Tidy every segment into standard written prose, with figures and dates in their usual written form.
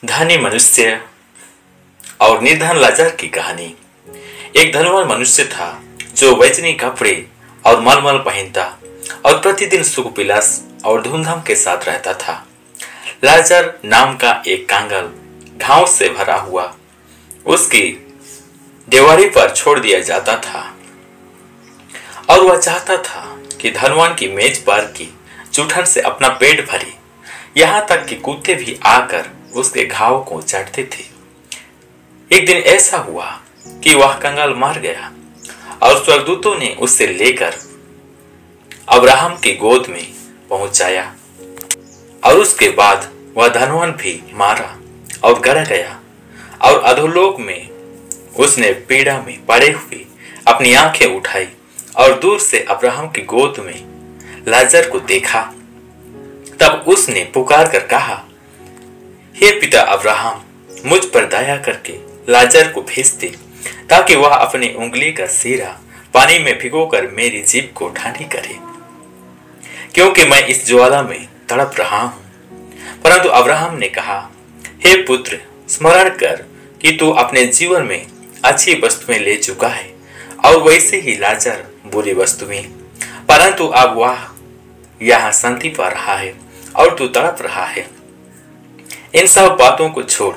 धनी मनुष्य और निर्धन लाजर की कहानी। एक धनवान मनुष्य था जो वैजनी कपड़े और मलमल पहनता और प्रतिदिन सुख विलास और धूमधाम के साथ रहता था। लाजर नाम का एक कांगल घाव से भरा हुआ उसकी देवारी पर छोड़ दिया जाता था और वह चाहता था कि धनवान की मेज पर की जूठन से अपना पेट भरे, यहाँ तक कि कुत्ते भी आकर उसके घाव को चाटते थे। एक दिन ऐसा हुआ कि वह कंगाल मार गया और स्वर्गदूतों ने उसे लेकर अब्राहम की गोद में पहुंचाया और उसके बाद वह धनवान भी मारा और गड़ गया और अधोलोक में उसने पीड़ा में पड़े हुए अपनी आंखें उठाई और दूर से अब्राहम की गोद में लाजर को देखा। तब उसने पुकार कर कहा, हे पिता अब्राहम, मुझ पर दया करके लाजर को भेज दे ताकि वह अपनी उंगली का सिरा पानी में भिगोकर मेरी जीभ को ठंडी करे, क्योंकि मैं इस ज्वाला में तड़प रहा हूं। परंतु अब्राहम ने कहा, हे पुत्र, स्मरण कर कि तू अपने जीवन में अच्छी वस्तुएं ले चुका है और वैसे ही लाजर बुरी वस्तुएं, परंतु अब वह यहाँ शांति पा रहा है और तू तड़प रहा है। इन सब बातों को छोड़,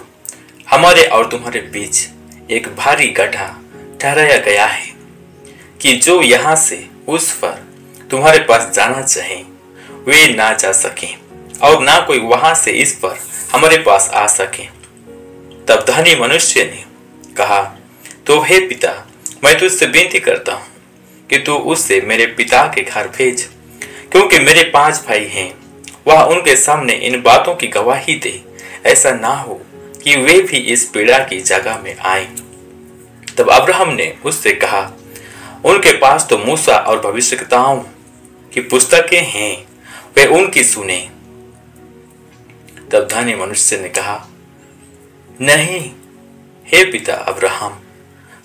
हमारे और तुम्हारे बीच एक भारी गड्ढा ठहराया गया है कि जो यहाँ से उस पर तुम्हारे पास जाना चाहे वे ना जा सके और ना कोई वहां से इस पर हमारे पास आ सके। तब धनी मनुष्य ने कहा, तो हे पिता, मैं तुझसे विनती करता हूं कि तू उससे मेरे पिता के घर भेज, क्योंकि मेरे 5 भाई हैं। वह उनके सामने इन बातों की गवाही दे, ऐसा ना हो कि वे भी इस पीड़ा की जगह में आए। तब अब्राहम ने उससे कहा, उनके पास तो मूसा और भविष्यवक्ताओं की पुस्तकें हैं, वे उनकी सुने। तब धनी मनुष्य ने कहा, नहीं हे पिता अब्राहम,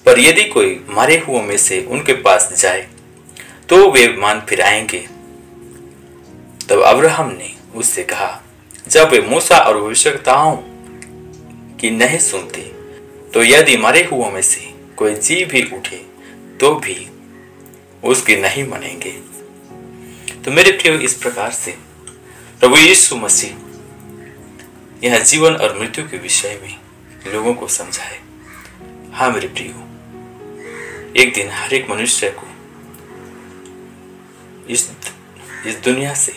पर यदि कोई मरे हुओं में से उनके पास जाए तो वे मान फिर आएंगे। तब अब्राहम ने उससे कहा, जब वे मूसा और भविष्यवक्ताओं की नहीं सुनते तो यदि मरे हुओं में से कोई जी भी उठे तो भी उसकी नहीं मानेंगे। तो मेरे प्रियो, इस प्रकार से प्रभु यीशु मसीह यह जीवन और मृत्यु के विषय में लोगों को समझाए। हाँ मेरे प्रियो, एक दिन हर एक मनुष्य को इस दुनिया से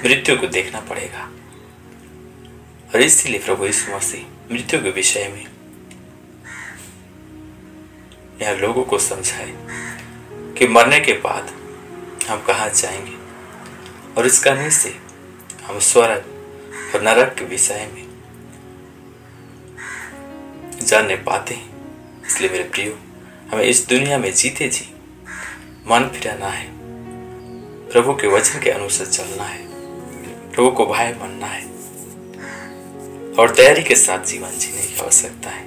मृत्यु को देखना पड़ेगा और इसीलिए प्रभु यीशु मसीह मृत्यु के विषय में यह लोगों को समझाए कि मरने के बाद हम कहाँ जाएंगे और इस करने से हम स्वर्ग और नरक के विषय में जानने पाते हैं। इसलिए मेरे प्रियो, हमें इस दुनिया में जीते जी मन फिराना है, प्रभु के वचन के अनुसार चलना है, प्रभु को भाई मानना है और तैयारी के साथ जीवन जीने की आवश्यकता है।